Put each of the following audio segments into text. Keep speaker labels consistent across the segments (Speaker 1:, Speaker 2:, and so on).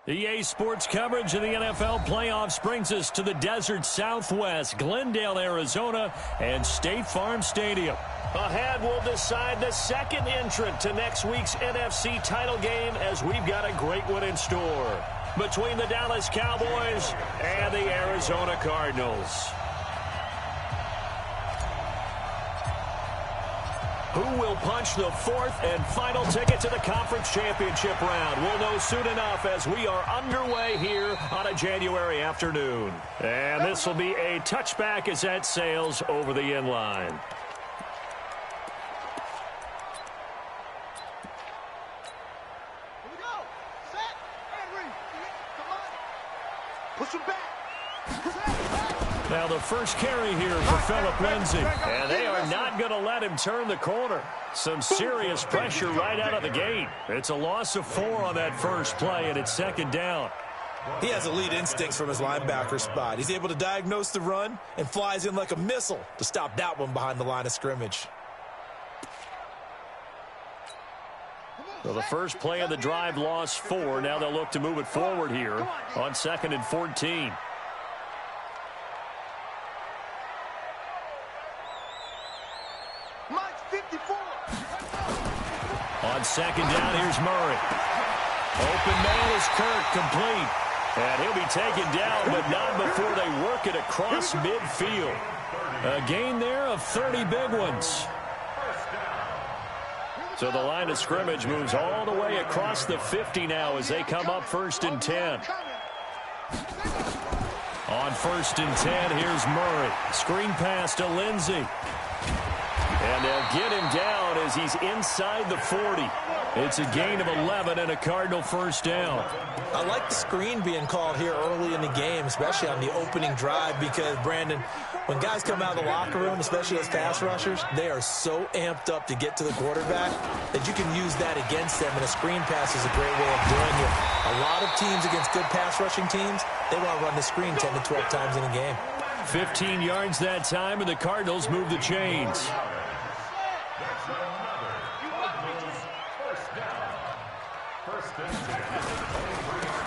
Speaker 1: EA Sports coverage of the NFL playoffs brings us to the desert Southwest, Glendale, Arizona, and State Farm Stadium. Ahead, we'll decide the second entrant to next week's NFC title game, as we've got a great one in store between the Dallas Cowboys and the Arizona Cardinals. Who will punch the fourth and final ticket to the conference championship round? We'll know soon enough as we are underway here on a January afternoon. And this will be a touchback as that sails over the end line.
Speaker 2: Here we go. Set and read. Come on. Push him back.
Speaker 1: Now the first carry here for Phillip Lindsay. And they are not going to let him turn the corner. Some serious pressure right out of the gate. It's a loss of 4 on that first play, and it's second down.
Speaker 3: He has elite instincts from his linebacker spot. He's able to diagnose the run and flies in like a missile to stop that one behind the line of scrimmage.
Speaker 1: So the first play of the drive lost 4. Now they'll look to move it forward here on 2nd and 14. On second down, here's Murray. Open man is Kirk, complete. And he'll be taken down, but not before they work it across midfield. A gain there of 30 big ones. So the line of scrimmage moves all the way across the 50 now as they come up 1st and 10. On 1st and 10, here's Murray. Screen pass to Lindsay. And they'll get him down as he's inside the 40. It's a gain of 11 and a Cardinal first down.
Speaker 3: I like the screen being called here early in the game, especially on the opening drive, because, Brandon, when guys come out of the locker room, especially as pass rushers, they are so amped up to get to the quarterback that you can use that against them, and a screen pass is a great way of doing it. A lot of teams against good pass rushing teams, they want to run the screen 10 to 12 times in a game.
Speaker 1: 15 yards that time, and the Cardinals move the chains.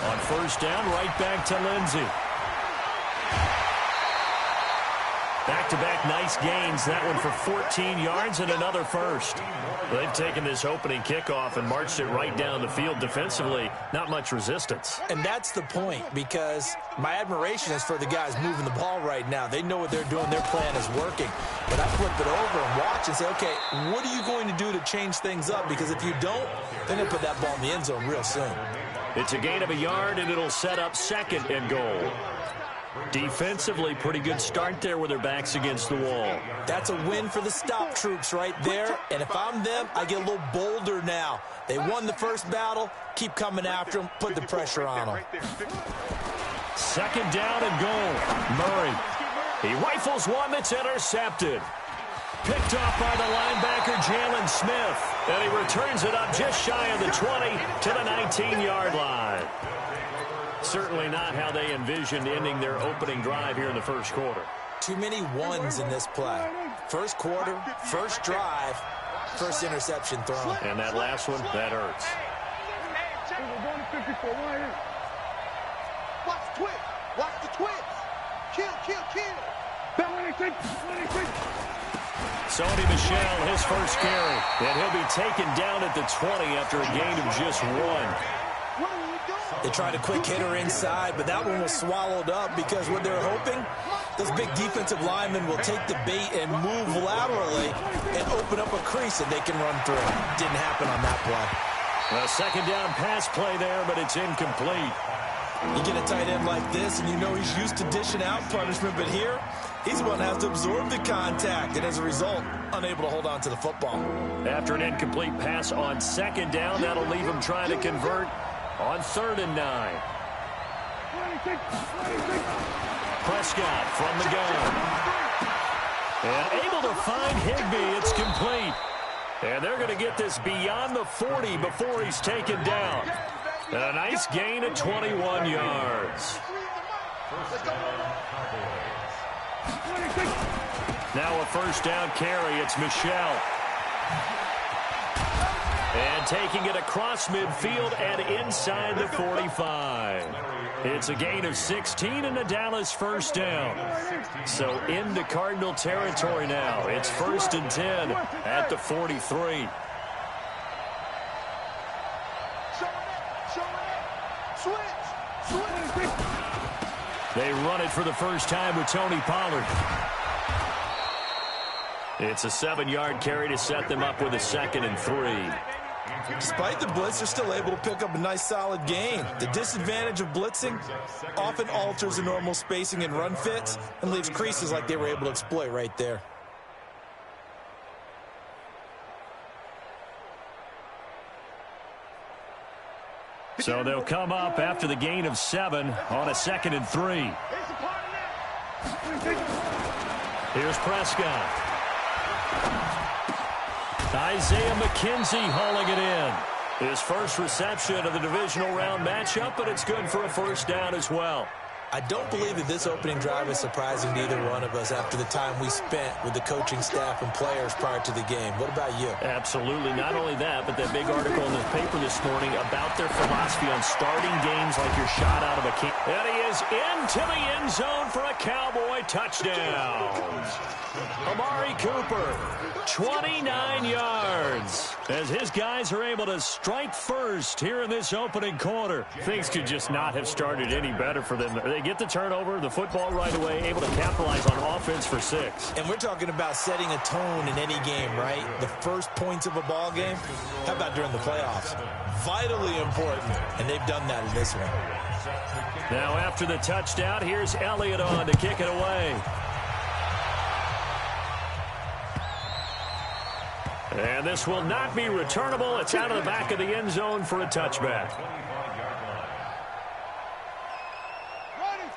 Speaker 1: On first down, right back to Lindsay. Back-to-back nice gains. That one for 14 yards and another first. They've taken this opening kickoff and marched it right down the field defensively. Not much resistance.
Speaker 3: And that's the point, because my admiration is for the guys moving the ball right now. They know what they're doing. Their plan is working. But I flip it over and watch and say, okay, what are you going to do to change things up? Because if you don't, they're going to put that ball in the end zone real soon.
Speaker 1: It's a gain of a yard, and it'll set up 2nd and goal. Defensively, pretty good start there with their backs against the wall.
Speaker 3: That's a win for the stop troops right there. And if I'm them, I get a little bolder now. They won the first battle. Keep coming after them. Put the pressure on them.
Speaker 1: 2nd down and goal. Murray. He rifles one that's intercepted. Picked off by the linebacker, Jalen Smith. And he returns it up just shy of the 20 to the 19-yard line. Certainly not how they envisioned ending their opening drive here in the first quarter.
Speaker 3: Too many ones in this play. First quarter, first drive, first interception thrown.
Speaker 1: And that last one, that hurts.
Speaker 2: Watch the twist. Watch the twist. Kill.
Speaker 1: Sony Michel, his first carry. And he'll be taken down at the 20 after a gain of just 1.
Speaker 3: They tried a quick hitter inside, but that one was swallowed up because what they're hoping, this big defensive lineman will take the bait and move laterally and open up a crease that they can run through. Didn't happen on that play.
Speaker 1: A 2nd down pass play there, but it's incomplete.
Speaker 3: You get a tight end like this, and you know he's used to dishing out punishment, but here, he's the one that has to absorb the contact, and as a result, unable to hold on to the football.
Speaker 1: After an incomplete pass on 2nd down, that'll leave him trying to convert on 3rd and 9. Prescott from the gun. And able to find Higbee. It's complete. And they're going to get this beyond the 40 before he's taken down. And a nice gain of 21 yards. Now a first down carry. It's Michel. And taking it across midfield and inside the 45. It's a gain of 16 and a Dallas first down. So into Cardinal territory now. It's 1st and 10 at the 43. They run it for the first time with Tony Pollard. It's a 7-yard carry to set them up with a 2nd and 3.
Speaker 3: Despite the blitz, they're still able to pick up a nice solid gain. The disadvantage of blitzing often alters the normal spacing and run fits and leaves creases like they were able to exploit right there.
Speaker 1: So they'll come up after the gain of 7 on a 2nd and 3. Here's Prescott. Isaiah McKenzie hauling it in. His first reception of the divisional round matchup, but it's good for a first down as well.
Speaker 3: I don't believe that this opening drive is surprising to either one of us after the time we spent with the coaching staff and players prior to the game. What about you?
Speaker 1: Absolutely. Not only that, but that big article in the paper this morning about their philosophy on starting games like you're shot out of a cannon. And he is into the end zone for a Cowboy touchdown. Amari Cooper, 29 yards. As his guys are able to strike first here in this opening quarter. Things could just not have started any better for them. They get the turnover, the football right away, able to capitalize on offense for 6.
Speaker 3: And we're talking about setting a tone in any game, right? The first points of a ball game. How about during the playoffs? Vitally important, and they've done that in this one.
Speaker 1: Now after the touchdown, here's Elliott on to kick it away. And this will not be returnable. It's out of the back of the end zone for a touchback.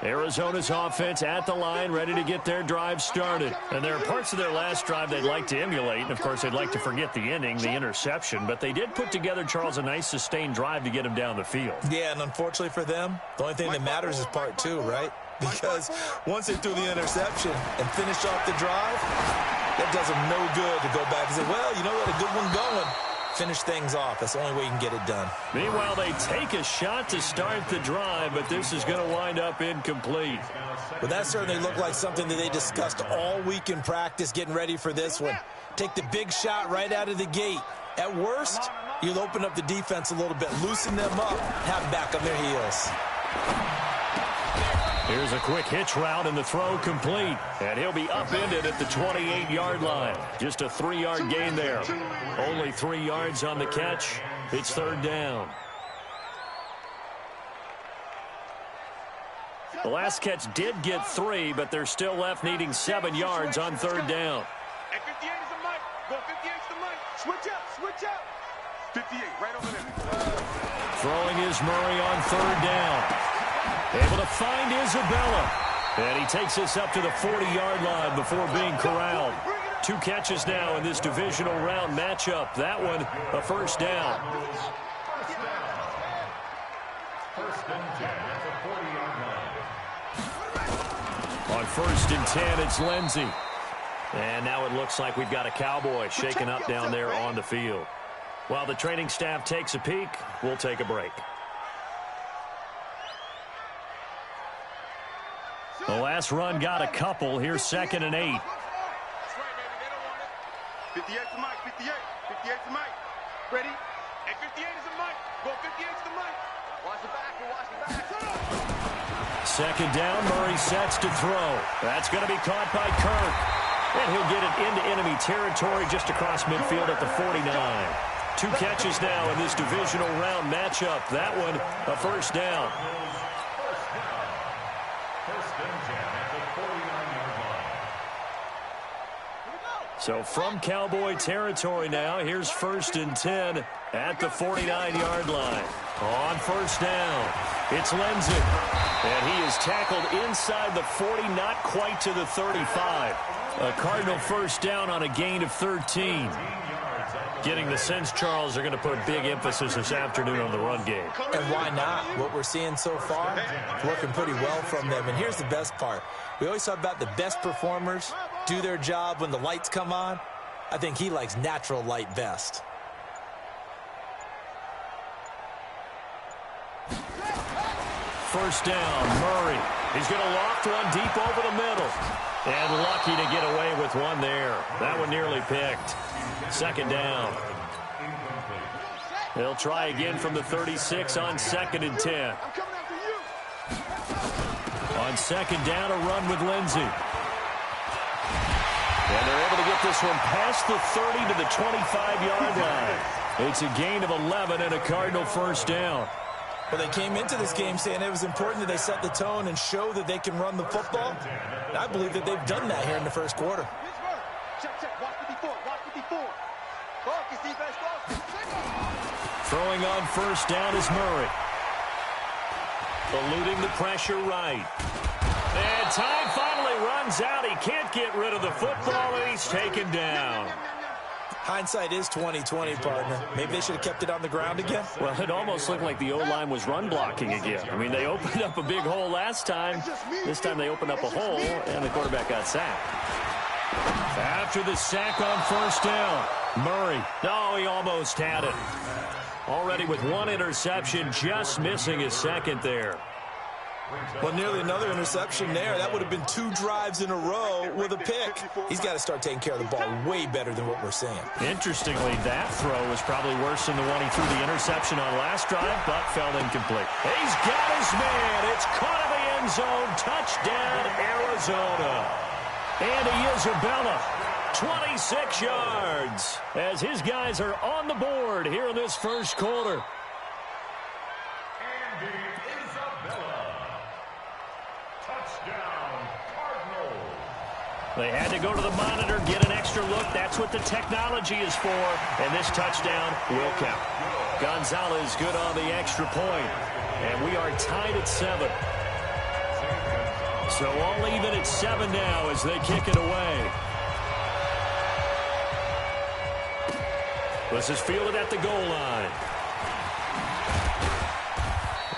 Speaker 1: Arizona's offense at the line, ready to get their drive started. And there are parts of their last drive they'd like to emulate. And, of course, they'd like to forget the inning, the interception. But they did put together, Charles, a nice sustained drive to get him down the field.
Speaker 3: Yeah, and unfortunately for them, the only thing that matters is part 2, right? Because once they threw the interception and finished off the drive, that does them no good to go back and say, well, you know what, a good one going. Finish things off. That's the only way you can get it done.
Speaker 1: Meanwhile, they take a shot to start the drive, but this is going to wind up incomplete.
Speaker 3: Well, that certainly looked like something that they discussed all week in practice getting ready for this one. Take the big shot right out of the gate. At worst, you'll open up the defense a little bit, loosen them up, have them back on their heels.
Speaker 1: Here's a quick hitch route and the throw complete. And he'll be upended at the 28-yard line. Just a 3-yard gain there. Only 3 yards on the catch. It's 3rd down. The last catch did get 3, but they're still left needing 7 yards on 3rd down.
Speaker 2: And 58 is the mic. Go 58 is the mic. Switch up, switch up. 58, right over there.
Speaker 1: Throwing is Murray on 3rd down. Able to find Isabella. And he takes us up to the 40-yard line before being corralled. 2 catches now in this divisional round matchup. That one, a first down. On 1st and 10, it's Lindsey. And now it looks like we've got a Cowboy shaken up down there on the field. While the training staff takes a peek, we'll take a break. The last run got a couple. Here's 2nd and 8.
Speaker 2: That's right, baby. They don't want it. 58 to Mike. 58. 58 to Mike. Ready? And 58 is the Mike. Go 58 to the Mike. Watch the back. Watch the back.
Speaker 1: 2nd down. Murray sets to throw. That's going to be caught by Kirk. And he'll get it into enemy territory just across midfield at the 49. 2 catches now in this divisional round matchup. That one, a first down. So from Cowboy territory now, here's 1st and 10 at the 49-yard line. On 1st down, it's Lindsey. And he is tackled inside the 40, not quite to the 35. A Cardinal first down on a gain of 13. Getting the sense, Charles, they're going to put big emphasis this afternoon on the run game.
Speaker 3: And why not? What we're seeing so far, working pretty well from them. And here's the best part. We always talk about the best performers do their job when the lights come on. I think he likes natural light best.
Speaker 1: First down, Murray. He's going to loft one deep over the middle. And lucky to get away with one there. That one nearly picked. Second down. They'll try again from the 36 on 2nd and 10. On second down, a run with Lindsey. And they're able to get this one past the 30 to the 25-yard line. It's a gain of 11 and a Cardinal first down.
Speaker 3: Well, they came into this game saying it was important that they set the tone and show that they can run the football. And I believe that they've done that here in the first quarter.
Speaker 1: Throwing on first down is Murray. Eluding the pressure right. And time finally runs out. He can't get rid of the football, and he's taken down.
Speaker 3: Hindsight is 20/20, partner. Maybe they should have kept it on the ground again.
Speaker 1: Well, it almost looked like the O-line was run blocking again. I mean, they opened up a big hole last time. This time they opened up a hole, and the quarterback got sacked. After the sack on first down, Murray. Oh, he almost had it. Already with one interception, just missing his second there.
Speaker 3: Well, nearly another interception there. That would have been 2 drives in a row with a pick. He's got to start taking care of the ball way better than what we're seeing.
Speaker 1: Interestingly, that throw was probably worse than the one he threw the interception on last drive, but fell incomplete. He's got his man. It's caught in the end zone. Touchdown, Arizona. And Isabella, 26 yards, as his guys are on the board here in this first quarter. They had to go to the monitor, get an extra look. That's what the technology is for. And this touchdown will count. Gonzalez good on the extra point. And we are tied at 7. So all even at 7 now as they kick it away. This is fielded at the goal line.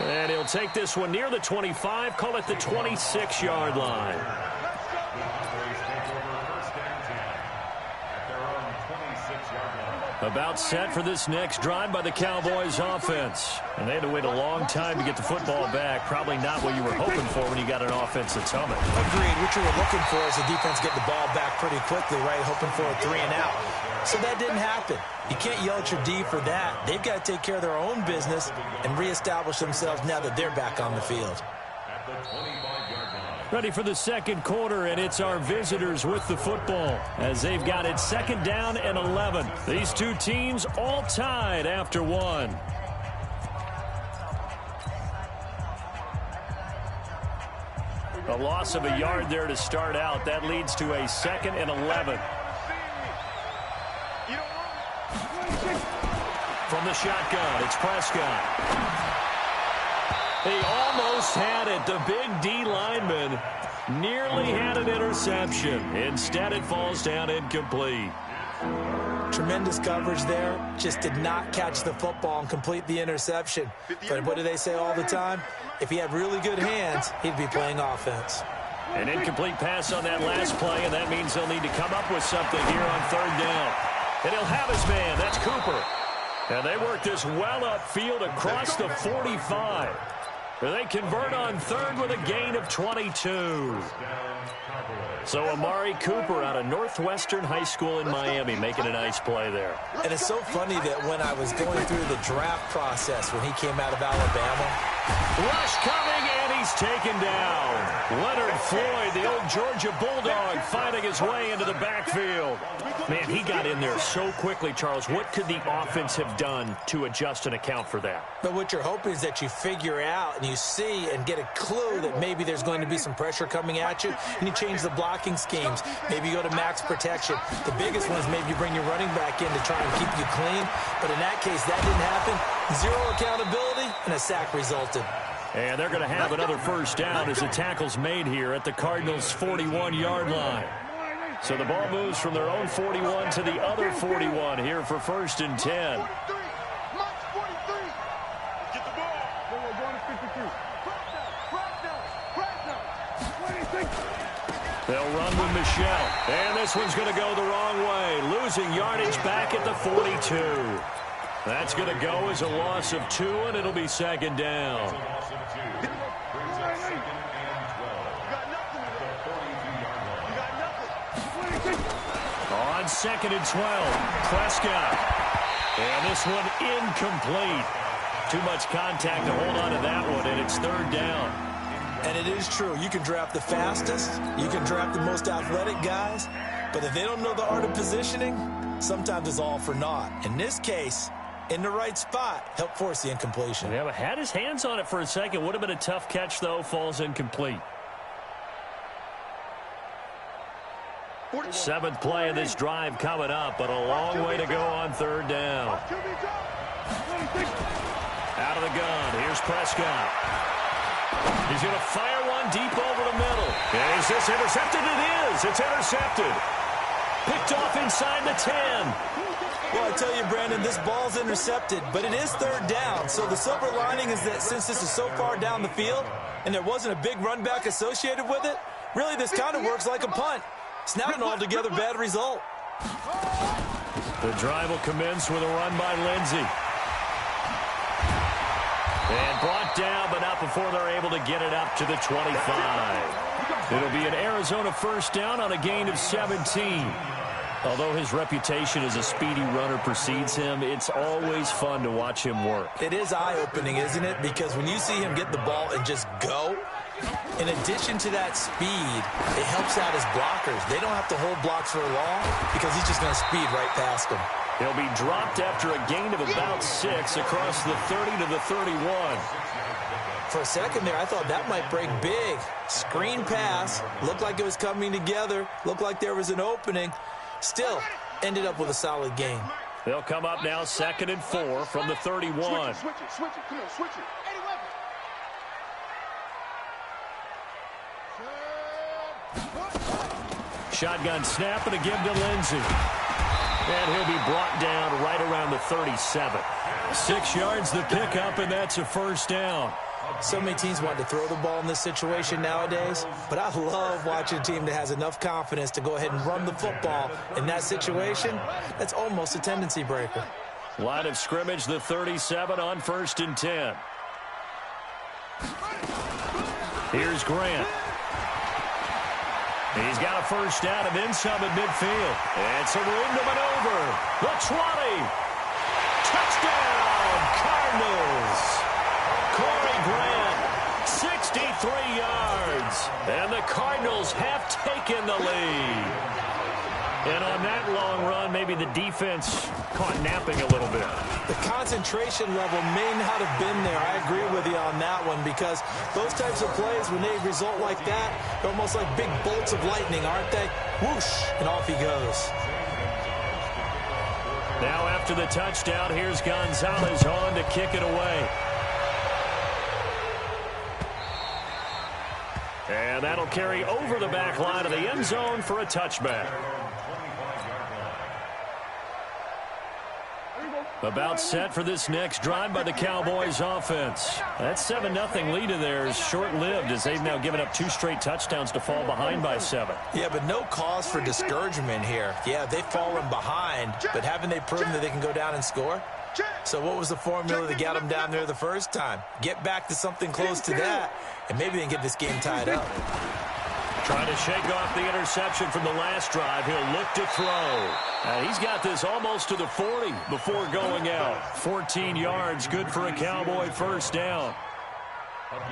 Speaker 1: And he'll take this one near the 25, call it the 26-yard line. About set for this next drive by the Cowboys offense. And they had to wait a long time to get the football back. Probably not what you were hoping for when you got an offense that's humming.
Speaker 3: Agreed. What you were looking for is the defense get the ball back pretty quickly, right? Hoping for a 3 and out. So that didn't happen. You can't yell at your D for that. They've got to take care of their own business and reestablish themselves now that they're back on the field.
Speaker 1: Ready for the second quarter, and it's our visitors with the football as they've got it second down and 11. These two teams all tied after 1. A loss of a yard there to start out. That leads to a 2nd and 11. From the shotgun, it's Prescott. He almost had it. The big D lineman nearly had an interception. Instead, it falls down incomplete.
Speaker 3: Tremendous coverage there. Just did not catch the football and complete the interception. But what do they say all the time? If he had really good hands, he'd be playing offense.
Speaker 1: An incomplete pass on that last play, and that means they'll need to come up with something here on 3rd down. And he'll have his man. That's Cooper. And they work this well upfield across the 45. They convert on 3rd with a gain of 22. So Amari Cooper out of Northwestern High School in Miami making a nice play there.
Speaker 3: And it's so funny that when I was going through the draft process when he came out of Alabama.
Speaker 1: Rush coming, and he's taken down. Leonard Floyd, the old Georgia Bulldog, finding his way into the backfield. Man, he got in there so quickly, Charles. What could the offense have done to adjust and account for that?
Speaker 3: But what you're hoping is that you figure out and you see and get a clue that maybe there's going to be some pressure coming at you, and you change the blocking schemes. Maybe you go to max protection. The biggest one is maybe you bring your running back in to try and keep you clean. But in that case, that didn't happen. 0 accountability, and a sack resulted.
Speaker 1: And they're going to have another first down as the tackle's made here at the Cardinals' 41-yard line. So the ball moves from their own 41 to the other 41 here for 1st and 10. They'll run with Michelle. And this one's going to go the wrong way. Losing yardage back at the 42. That's going to go as a loss of 2, and it'll be 2nd down. On 2nd and 12, Prescott. And this one incomplete. Too much contact to hold on to that one, and it's 3rd down.
Speaker 3: And it is true. You can draft the fastest. You can draft the most athletic guys. But if they don't know the art of positioning, sometimes it's all for naught. In this case, in the right spot, help force the incompletion.
Speaker 1: Yeah, but had his hands on it for a second. Would have been a tough catch, though. Falls incomplete. 7th play of this drive coming up, but a long way to go on 3rd down. Out of the gun. Here's Prescott. He's going to fire one deep over the middle. And is this intercepted? It is. It's intercepted. Picked off inside the 10.
Speaker 3: Well, I tell you, Brandon, this ball's intercepted, but it is 3rd down. So the silver lining is that since this is so far down the field and there wasn't a big run back associated with it, really this kind of works like a punt. It's not an altogether bad result.
Speaker 1: The drive will commence with a run by Lindsey. And brought down, but not before they're able to get it up to the 25. It'll be an Arizona 1st down on a gain of 17. Although his reputation as a speedy runner precedes him, it's always fun to watch him work.
Speaker 3: It is eye-opening, isn't it? Because when you see him get the ball and just go, in addition to that speed, it helps out his blockers. They don't have to hold blocks for long because he's just going to speed right past them.
Speaker 1: He'll be dropped after a gain of about 6 across the 30 to the 31.
Speaker 3: For a second there, I thought that might break big. Screen pass. Looked like it was coming together. Looked like there was an opening. Still, ended up with a solid gain.
Speaker 1: They'll come up now 2nd and 4 from the 31.
Speaker 2: Switch it. Come on, switch it.
Speaker 1: Shotgun snap and a give to Lindsey. And he'll be brought down right around the 37. 6 yards the pickup, and that's a 1st down.
Speaker 3: So many teams want to throw the ball in this situation nowadays, but I love watching a team that has enough confidence to go ahead and run the football in that situation. That's almost a tendency breaker.
Speaker 1: Line of scrimmage, the 37 on 1st and 10. Here's Grant. He's got a 1st down and then some at midfield. And some room to maneuver. The 20. Touchdown, Cardinals. Corey Grant, 63 yards. And the Cardinals have taken the lead. And on that long run, maybe the defense caught napping a little bit.
Speaker 3: The concentration level may not have been there. I agree with you on that one because those types of plays, when they result like that, they're almost like big bolts of lightning, aren't they? Whoosh, and off he goes.
Speaker 1: Now after the touchdown, here's Gonzalez on to kick it away. And that'll carry over the back line of the end zone for a touchback. About set for this next drive by the Cowboys offense. That 7-0 lead of theirs short-lived as they've now given up 2 straight touchdowns to fall behind by 7.
Speaker 3: Yeah, but no cause for discouragement here. Yeah, they've fallen behind, but haven't they proven that they can go down and score? So what was the formula that got them down there the first time? Get back to something close to that, and maybe they can get this game tied up.
Speaker 1: Trying to shake off the interception from the last drive. He'll look to throw. He's got this almost to the 40 before going out. 14 yards, good for a Cowboy 1st down.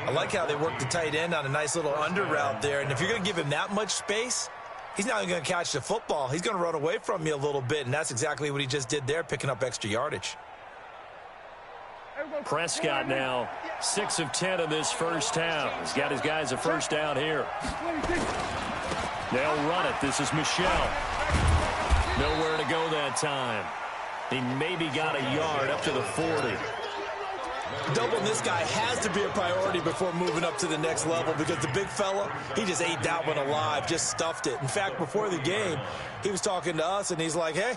Speaker 3: I like how they work the tight end on a nice little under route there. And if you're going to give him that much space, he's not going to catch the football. He's going to run away from you a little bit, and that's exactly what he just did there, picking up extra yardage.
Speaker 1: Prescott now 6 of 10 in this first half. He's got his guys a 1st down here. They'll run it. This is Michelle. Nowhere to go that time. He maybe got a yard up to the 40.
Speaker 3: Doubling this guy has to be a priority before moving up to the next level because the big fella, he just ate that one alive, just stuffed it. In fact, before the game, he was talking to us, and he's like, hey,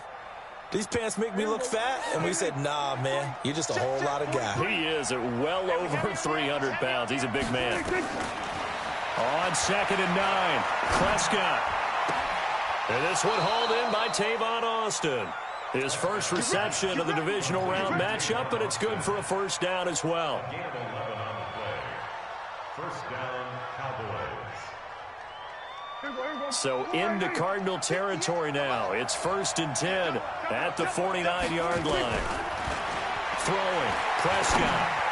Speaker 3: these pants make me look fat? And we said, nah, man, you're just a whole lot of guy.
Speaker 1: He is at well over 300 pounds. He's a big man. On 2nd and 9, Prescott. And this one hauled in by Tavon Austin. His first reception of the divisional round matchup, but it's good for a first down as well.
Speaker 4: First down, Cowboys.
Speaker 1: So into Cardinal territory now. It's 1st and 10 at the 49-yard line. Throwing, Prescott.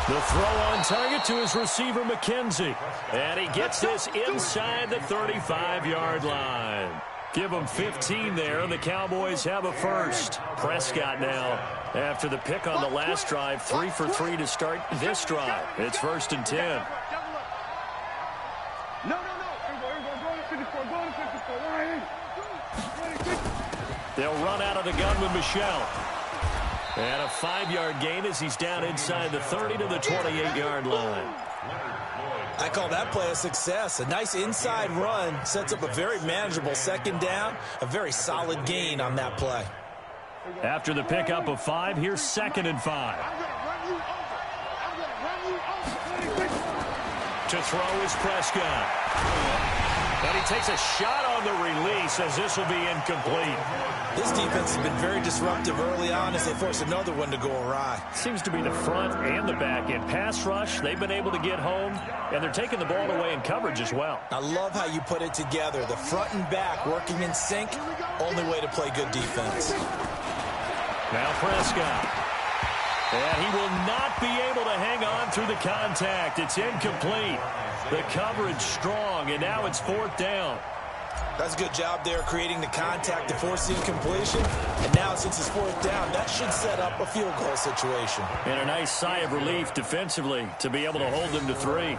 Speaker 1: The throw on target to his receiver, McKenzie. And he gets this inside the 35-yard line. Give them 15 there, and the Cowboys have a first. Prescott now, after the pick on the last drive, 3 for 3 to start this drive. It's 1st and 10. They'll run out of the gun with Michelle. And a 5-yard gain as he's down inside the 30 to the 28-yard line.
Speaker 3: I call that play a success. A nice inside run sets up a very manageable 2nd down, a very solid gain on that play.
Speaker 1: After the pickup of 5, here's 2nd and 5. To throw is Prescott. And he takes a shot on the release as this will be incomplete.
Speaker 3: This defense has been very disruptive early on as they force another one to go awry.
Speaker 1: Seems to be the front and the back end. Pass rush, they've been able to get home, and they're taking the ball away in coverage as well.
Speaker 3: I love how you put it together. The front and back working in sync, only way to play good defense.
Speaker 1: Now Prescott. And he will not be able to hang on through the contact. It's incomplete. The coverage strong, and now it's 4th down.
Speaker 3: That's a good job there creating the contact to force the incompletion. And now since it's 4th down, that should set up a field goal situation.
Speaker 1: And a nice sigh of relief defensively to be able to hold them to 3.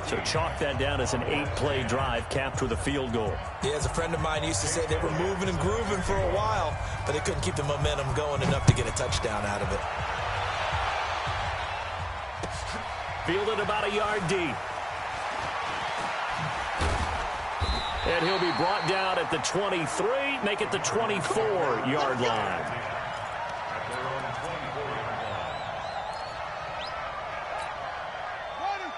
Speaker 1: So chalk that down as an 8-play drive capped with a field goal.
Speaker 3: Yeah, as a friend of mine used to say, they were moving and grooving for a while, but they couldn't keep the momentum going enough to get a touchdown out of it.
Speaker 1: Fielded about a yard deep. And he'll be brought down at the 23, make it the 24-yard line.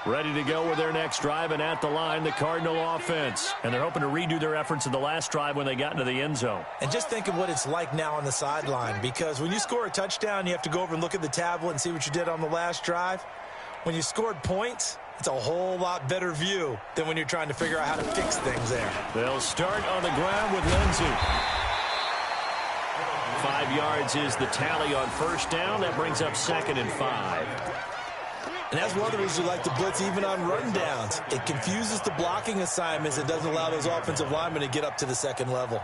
Speaker 1: Ready to go with their next drive, and at the line, the Cardinal offense. And they're hoping to redo their efforts in the last drive when they got into the end zone.
Speaker 3: And just think of what it's like now on the sideline, because when you score a touchdown, you have to go over and look at the tablet and see what you did on the last drive. When you scored points, it's a whole lot better view than when you're trying to figure out how to fix things there.
Speaker 1: They'll start on the ground with Lindsey. 5 yards is the tally on 1st down. That brings up 2nd and 5.
Speaker 3: And that's one of the reasons we like to blitz even on run downs. It confuses the blocking assignments. It doesn't allow those offensive linemen to get up to the 2nd level.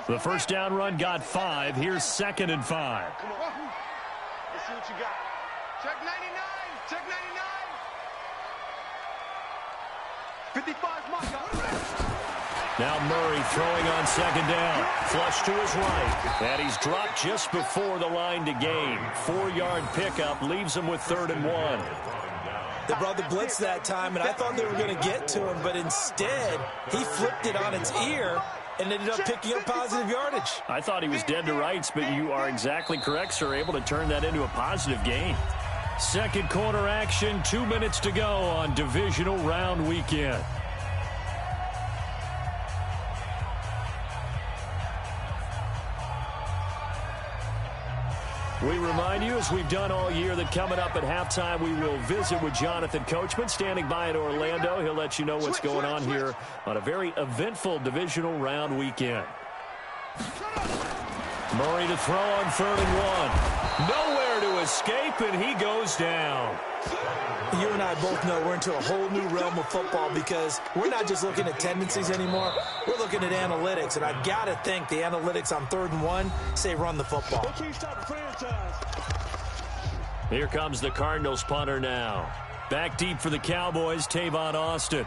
Speaker 1: The 1st down run got 5. Here's 2nd and 5.
Speaker 2: Come on. Let's see what you got. Check 99. Check 99. 55's my.
Speaker 1: Now Murray throwing on 2nd down. Flush to his right. And he's dropped just before the line to gain. 4-yard pickup leaves him with 3rd and 1.
Speaker 3: They brought the blitz that time, and I thought they were going to get to him, but instead he flipped it on its ear and ended up picking up positive yardage.
Speaker 1: I thought he was dead to rights, but you are exactly correct, sir. Able to turn that into a positive gain. 2nd quarter action, 2 minutes to go on divisional round weekend. We remind you, as we've done all year, that coming up at halftime, we will visit with Jonathan Coachman, standing by in Orlando. He'll let you know what's going on here on a very eventful divisional round weekend. Murray to throw on 3rd and 1. Nowhere to escape, and he goes down.
Speaker 3: You and I both know we're into a whole new realm of football because we're not just looking at tendencies anymore. We're looking at analytics, and I've got to think the analytics on 3rd and 1 say run the football.
Speaker 1: Here comes the Cardinals punter now. Back deep for the Cowboys, Tavon Austin.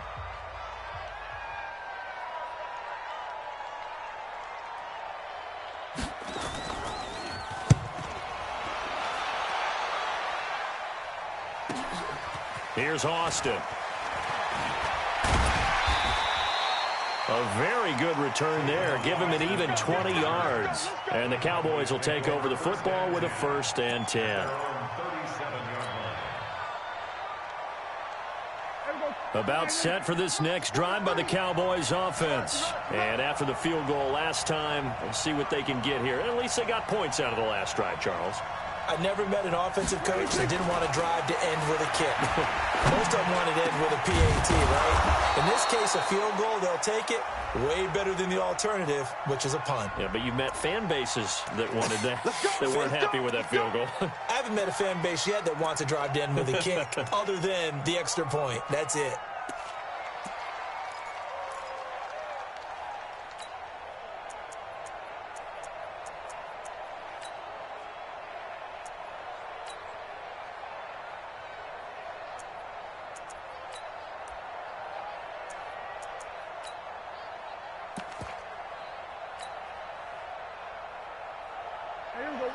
Speaker 1: Here's Austin. A very good return there. Give him an even 20 yards. And the Cowboys will take over the football with a 1st and 10. About set for this next drive by the Cowboys offense. And after the field goal last time, we'll see what they can get here. At least they got points out of the last drive, Charles.
Speaker 3: I never met an offensive coach that didn't want to drive to end with a kick. Most of them wanted to end with a PAT, right? In this case, a field goal, they'll take it. Way better than the alternative, which is a punt.
Speaker 1: Yeah, but you met fan bases that wanted that, that weren't happy with that field goal.
Speaker 3: I haven't met a fan base yet that wants to drive to end with a kick, other than the extra point. That's it.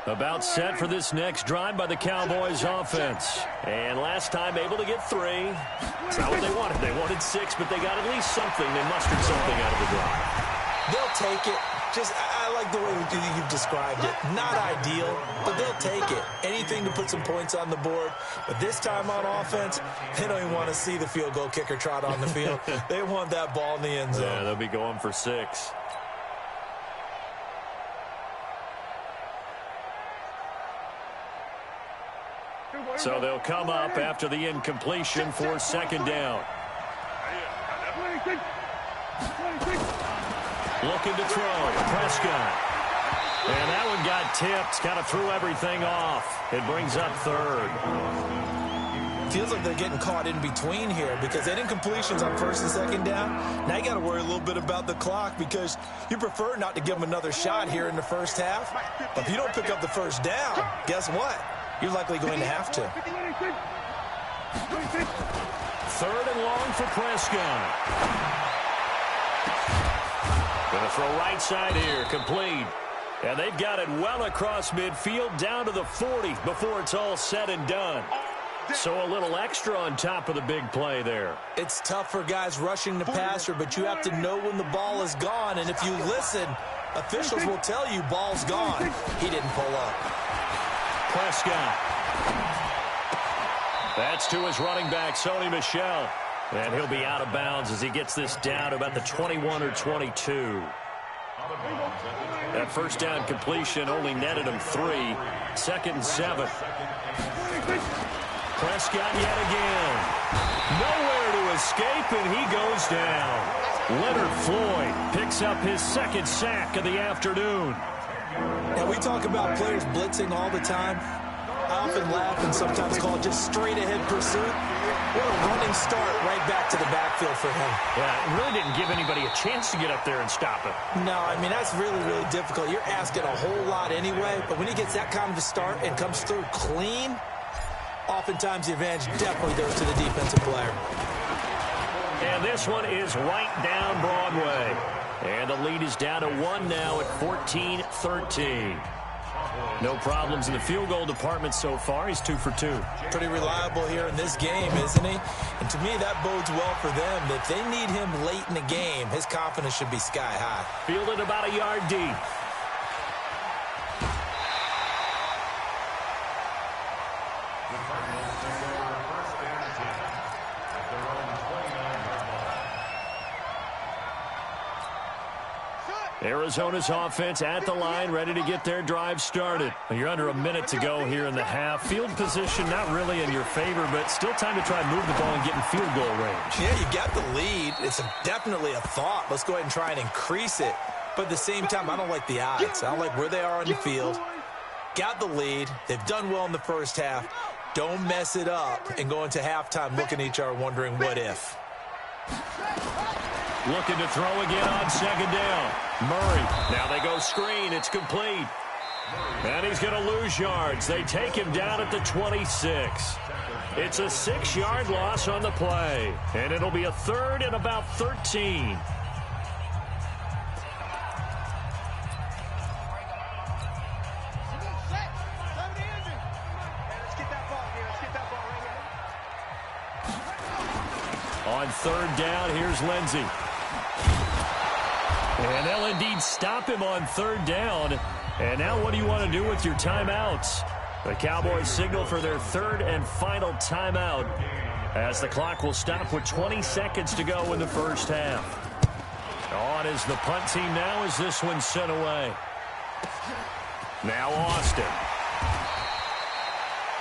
Speaker 1: About set for this next drive by the Cowboys offense. And last time able to get 3. It's not what they wanted. They wanted 6, but they got at least something. They mustered something out of the drive.
Speaker 3: They'll take it. I like the way you've described it. Not ideal, but they'll take it. Anything to put some points on the board. But this time on offense, they don't even want to see the field goal kicker trot on the field. They want that ball in the end zone.
Speaker 1: Yeah, they'll be going for 6. So they'll come up after the incompletion for 2nd down. Looking to throw. Prescott. And that one got tipped. Kind of threw everything off. It brings up 3rd.
Speaker 3: Feels like they're getting caught in between here because that incompletion's on 1st and 2nd down. Now you got to worry a little bit about the clock because you prefer not to give them another shot here in the first half. But if you don't pick up the 1st down, guess what? You're likely going to have to.
Speaker 1: 3rd and long for Prescott. Going to throw right side here, complete. And they've got it well across midfield down to the 40 before it's all said and done. So a little extra on top of the big play there.
Speaker 3: It's tough for guys rushing the passer, but you have to know when the ball is gone. And if you listen, officials will tell you ball's gone. He didn't pull up.
Speaker 1: Prescott. That's to his running back, Sony Michel. And he'll be out of bounds as he gets this down about the 21 or 22. That 1st down completion only netted him 3. 2nd and 7. Prescott yet again. Nowhere to escape, and he goes down. Leonard Floyd picks up his 2nd sack of the afternoon.
Speaker 3: Now, we talk about players blitzing all the time. I often laugh and sometimes call it just straight-ahead pursuit. What a running start right back to the backfield for him.
Speaker 1: Yeah, it really didn't give anybody a chance to get up there and stop him.
Speaker 3: No, I mean, that's really, really difficult. You're asking a whole lot anyway, but when he gets that kind of a start and comes through clean, oftentimes the advantage definitely goes to the defensive player.
Speaker 1: And this one is right down Broadway. And the lead is down to 1 now at 14-13. No problems in the field goal department so far. He's 2 for 2.
Speaker 3: Pretty reliable here in this game, isn't he? And to me, that bodes well for them. If they need him late in the game, his confidence should be sky high.
Speaker 1: Fielded about a yard deep. Arizona's offense at the line, ready to get their drive started. You're under a minute to go here in the half. Field position not really in your favor, but still time to try and move the ball and get in field goal range.
Speaker 3: Yeah, you got the lead. It's definitely a thought. Let's go ahead and try and increase it. But at the same time, I don't like the odds. I don't like where they are on the field. Got the lead. They've done well in the first half. Don't mess it up and go into halftime looking at each other wondering what if.
Speaker 1: Looking to throw again on 2nd down. Murray. Now they go screen. It's complete. And he's going to lose yards. They take him down at the 26. It's a 6-yard loss on the play. And it'll be a 3rd and about 13. third down. Here's Lindsey. And they'll indeed stop him on third down. And now what do you want to do with your timeouts? The Cowboys signal for their third and final timeout as the clock will stop with 20 seconds to go in the first half. On is the punt team now as this one's sent away. Now Austin.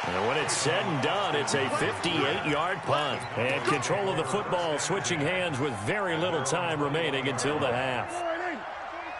Speaker 1: And when it's said and done, it's a 58-yard punt. And control of the football switching hands with very little time remaining until the half.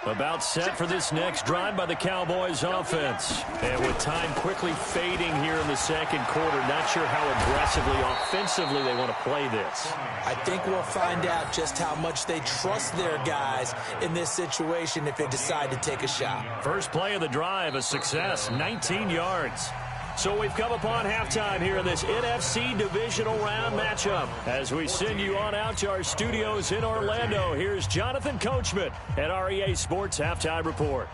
Speaker 1: About set for this next drive by the Cowboys offense. And with time quickly fading here in the second quarter, not sure how aggressively, offensively they want to play this.
Speaker 3: I think we'll find out just how much they trust their guys in this situation if they decide to take a shot.
Speaker 1: First play of the drive, a success, 19 yards. So we've come upon halftime here in this NFC divisional round matchup. As we send you on out to our studios in Orlando, here's Jonathan Coachman at REA Sports Halftime Report.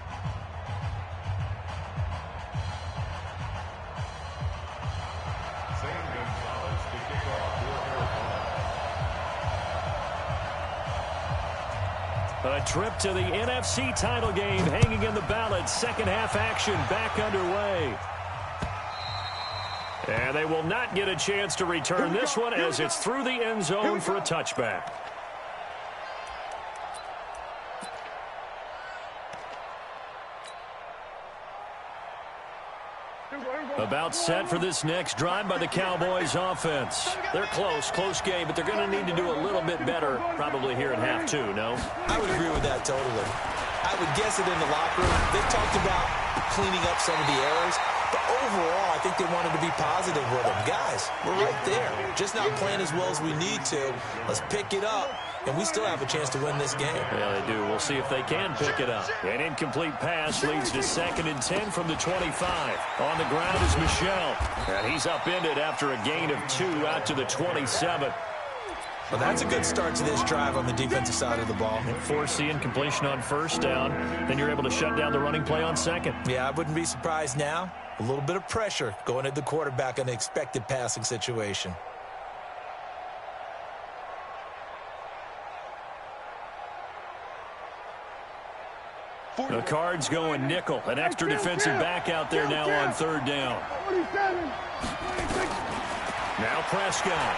Speaker 1: A trip to the NFC title game hanging in the balance. Second half action back underway. And they will not get a chance to return this one as it's through the end zone for a touchback. About set for this next drive by the Cowboys offense. They're close game, but they're going to need to do a little bit better probably here in half two, no?
Speaker 3: I would agree with that totally. I would guess it in the locker room. They've talked about cleaning up some of the errors. But overall, I think they wanted to be positive with them. Guys, we're right there. Just not playing as well as we need to. Let's pick it up, and we still have a chance to win this game.
Speaker 1: Yeah, they do. We'll see if they can pick it up. An incomplete pass leads to 2nd and 10 from the 25. On the ground is Michel. And he's upended after a gain of 2 out to the 27.
Speaker 3: Well, that's a good start to this drive on the defensive side of the ball.
Speaker 1: Force the incompletion on first down. Then you're able to shut down the running play on second.
Speaker 3: Yeah, I wouldn't be surprised now. A little bit of pressure going at the quarterback in an expected passing situation.
Speaker 1: The Cards going nickel. An extra defensive back out there now on third down. Now Prescott.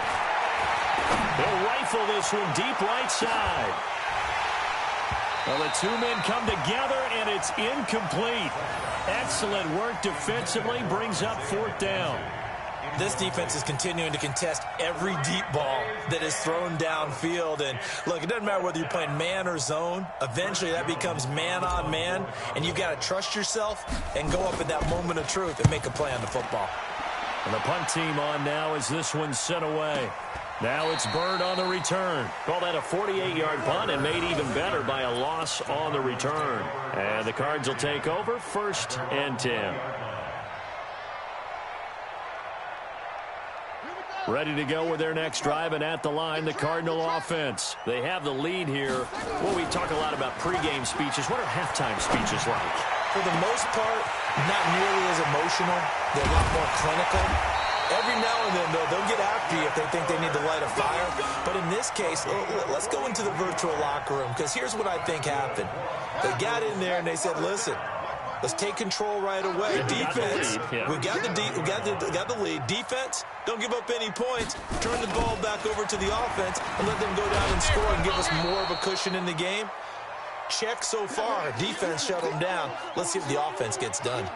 Speaker 1: They'll rifle this one deep right side. Well, the two men come together, and it's incomplete. Excellent work defensively, brings up 4th down.
Speaker 3: This defense is continuing to contest every deep ball that is thrown downfield. And, look, it doesn't matter whether you're playing man or zone. Eventually, that becomes man on man, and you've got to trust yourself and go up at that moment of truth and make a play on the football.
Speaker 1: And the punt team on now as this one's sent away. Now it's Bird on the return. Call that a 48-yard punt and made even better by a loss on the return. And the Cards will take over 1st and 10. Ready to go with their next drive, and at the line, the Cardinal offense. They have the lead here. Well, we talk a lot about pregame speeches. What are halftime speeches like?
Speaker 3: For the most part, not nearly as emotional. They're a lot more clinical. Every now and then, though, they'll get after you if they think they need to light a fire. But in this case, let's go into the virtual locker room, because here's what I think happened. They got in there and they said, listen, let's take control right away. Defense, we got the lead. Defense, don't give up any points. Turn the ball back over to the offense and let them go down and score and give us more of a cushion in the game. Check so far. Defense shut them down. Let's see if the offense gets done.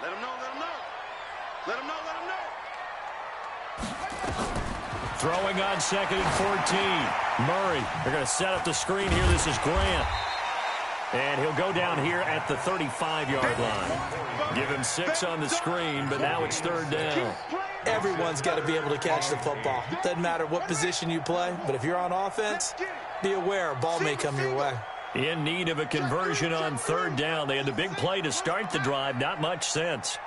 Speaker 2: Let him know, let him know. Let him know, let him know.
Speaker 1: Throwing on 2nd and 14. Murray, they're going to set up the screen here. This is Grant. And he'll go down here at the 35-yard line. Give him 6 on the screen, but now it's 3rd down.
Speaker 3: Everyone's got to be able to catch the football. Doesn't matter what position you play, but if you're on offense, be aware a ball may come your way.
Speaker 1: In need of a conversion on 3rd down. They had the big play to start the drive. Not much sense.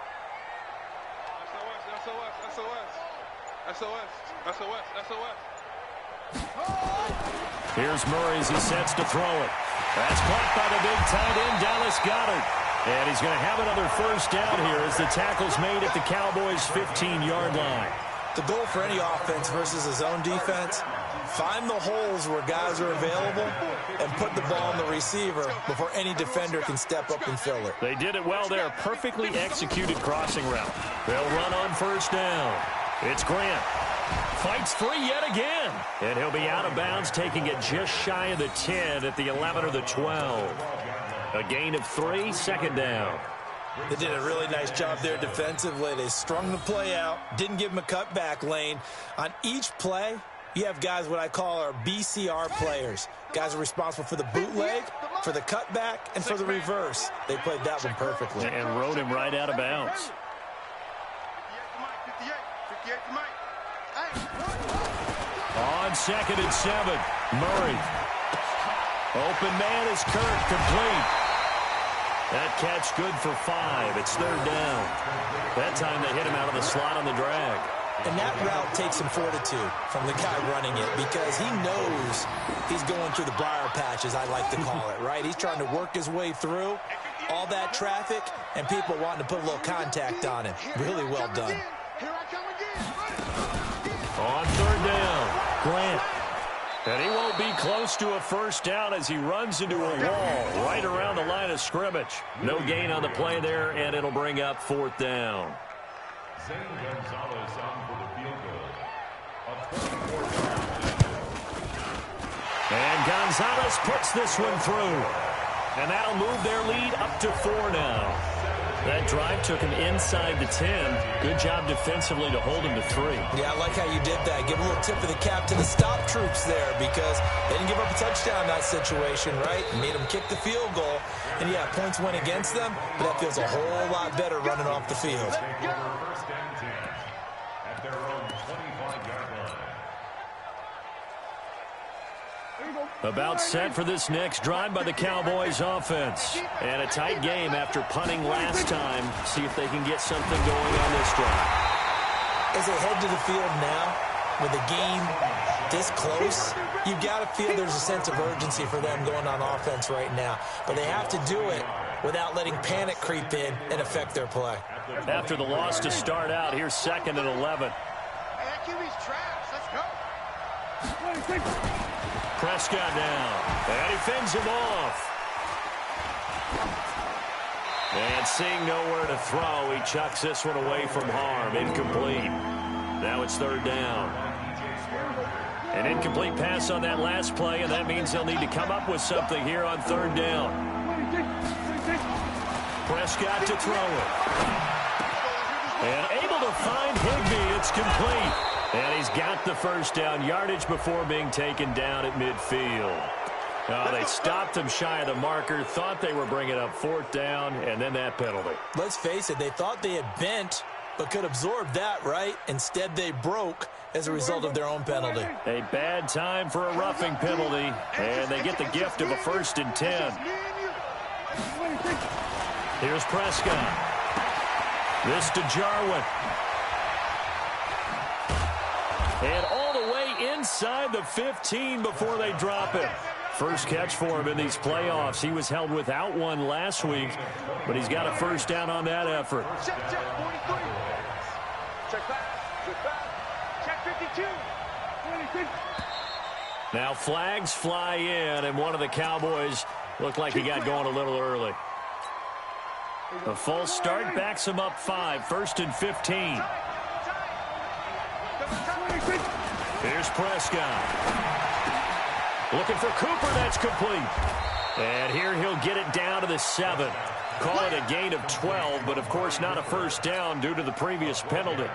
Speaker 1: Here's Murray as he sets to throw it. That's caught by the big tight end, Dallas Goedert. And he's going to have another first down here as the tackle's made at the Cowboys' 15-yard line.
Speaker 3: The goal for any offense versus a zone defense, find the holes where guys are available and put the ball on the receiver before any defender can step up and fill it.
Speaker 1: They did it well there. Perfectly executed crossing route. They'll run on first down. It's Grant. Fights free yet again. And he'll be out of bounds, taking it just shy of the 10 at the 11 or the 12. A gain of 3, second down.
Speaker 3: They did a really nice job there defensively. They strung the play out, didn't give him a cutback lane. On each play, you have guys what I call our BCR players. Guys are responsible for the bootleg, for the cutback, and for the reverse. They played that one perfectly.
Speaker 1: And rode him right out of bounds.
Speaker 2: 58 to Mike.
Speaker 1: On 2nd and 7, Murray. Open man is Kirk, complete. That catch good for 5. It's third down. That time they hit him out of the slot on the drag.
Speaker 3: And that route takes some fortitude from the guy running it because he knows he's going through the briar patch, as I like to call it, right? He's trying to work his way through all that traffic and people wanting to put a little contact on him. Really well done.
Speaker 1: On third down, Grant. And he won't be close to a first down as he runs into a wall right around the line of scrimmage. No gain on the play there, and it'll bring up fourth down. And Gonzalez puts this one through. And that'll move their lead up to 4 now. That drive took him inside the 10. Good job defensively to hold him to 3.
Speaker 3: Yeah, I like how you did that. Give a little tip of the cap to the stop troops there because they didn't give up a touchdown in that situation, right? Made them kick the field goal. And, yeah, points went against them, but that feels a whole lot better running off the field.
Speaker 1: About set for this next drive by the Cowboys offense. And a tight game after punting last time. See if they can get something going on this drive.
Speaker 3: As they head to the field now, with the game this close, you've got to feel there's a sense of urgency for them going on offense right now. But they have to do it without letting panic creep in and affect their play.
Speaker 1: After the loss to start out, here's 2nd and 11.
Speaker 2: That QB's trash. Let's go.
Speaker 1: Prescott down, and he fends him off. And seeing nowhere to throw, he chucks this one away from harm. Incomplete. Now it's third down. An incomplete pass on that last play, and that means they'll need to come up with something here on third down. Prescott to throw it. And able to find Higbee. It's complete. And he's got the first down yardage before being taken down at midfield. They stopped him shy of the marker, thought they were bringing up fourth down, and then that penalty.
Speaker 3: Let's face it, they thought they had bent, but could absorb that, right? Instead, they broke as a result of their own penalty.
Speaker 1: A bad time for a roughing penalty, and they get the gift of a 1st and 10. Here's Prescott. This to Jarwin. And all the way inside the 15 before they drop it. First catch for him in these playoffs. He was held without one last week, but he's got a first down on that effort.
Speaker 2: Check 43. Check back. Check 52.
Speaker 1: Now flags fly in, and one of the Cowboys looked like he got going a little early. A false start backs him up 5, 1st and 15. Here's Prescott. Looking for Cooper, that's complete. And here he'll get it down to the 7. Call it a gain of 12, but of course not a first down due to the previous penalty.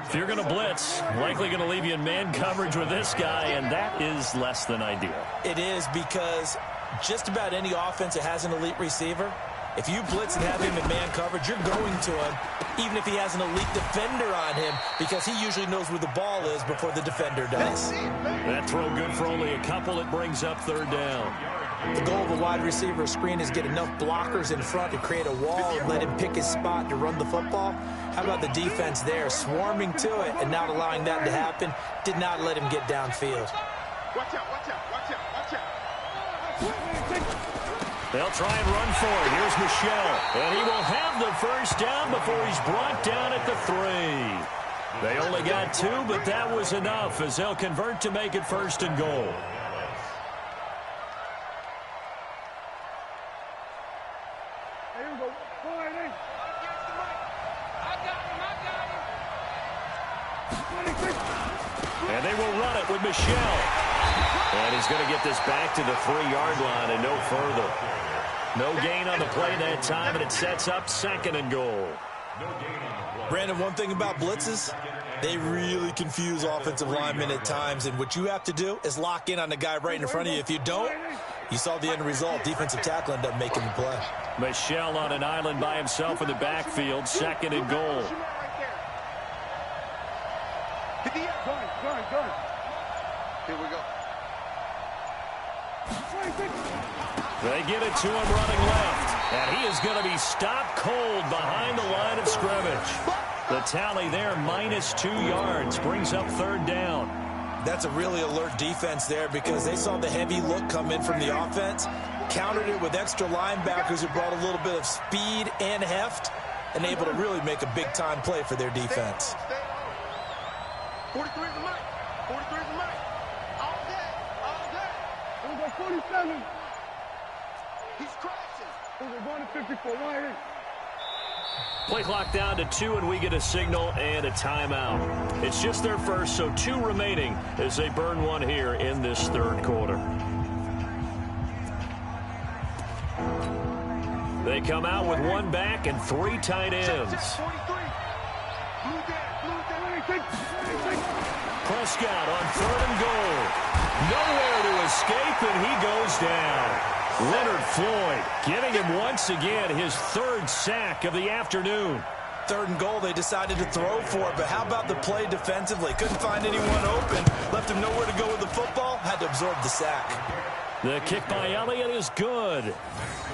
Speaker 1: If you're going to blitz, likely going to leave you in man coverage with this guy, and that is less than ideal.
Speaker 3: It is because just about any offense that has an elite receiver, if you blitz and have him in man coverage, you're going to him, even if he has an elite defender on him, because he usually knows where the ball is before the defender does.
Speaker 1: That throw good for only a couple. It brings up third down.
Speaker 3: The goal of a wide receiver screen is get enough blockers in front to create a wall and let him pick his spot to run the football. How about the defense there, swarming to it and not allowing that to happen? Did not let him get downfield.
Speaker 2: Watch out, watch out, watch out, watch out.
Speaker 1: They'll try and run for it. Here's Michelle. And he will have the first down before he's brought down at the 3. They only got 2, but that was enough as they'll convert to make it 1st and goal. And they will run it with Michelle. And he's going to get this back to the 3-yard line and no further. No gain on the play that time, and it sets up 2nd and goal.
Speaker 3: Brandon, one thing about blitzes, they really confuse offensive linemen at times, and what you have to do is lock in on the guy right in front of you. If you don't, you saw the end result. Defensive tackle ended up making the play.
Speaker 1: Michelle on an island by himself in the backfield, 2nd and goal.
Speaker 2: Here we go.
Speaker 1: They get it to him running left. And he is going to be stopped cold behind the line of scrimmage. The tally there, -2 yards, brings up 3rd down.
Speaker 3: That's a really alert defense there because they saw the heavy look come in from the offense, countered it with extra linebackers who brought a little bit of speed and heft, and able to really make a big-time play for their defense.
Speaker 2: 43 is the mic. 43 is the mic. All day. All day.
Speaker 4: We'll go 47.
Speaker 2: He's crashing.
Speaker 4: We're going to 54. Right here.
Speaker 1: Play clock down to 2, and we get a signal and a timeout. It's just their first, so 2 remaining as they burn one here in this 3rd quarter. They come out with 1 back and 3 tight ends. Prescott on 3rd and goal. Nowhere to escape, and he goes down. Leonard Floyd giving him once again his 3rd sack of the afternoon.
Speaker 3: 3rd and goal, they decided to throw for it, but how about the play defensively? Couldn't find anyone open, left him nowhere to go with the football, had to absorb the sack.
Speaker 1: The kick by Elliott is good,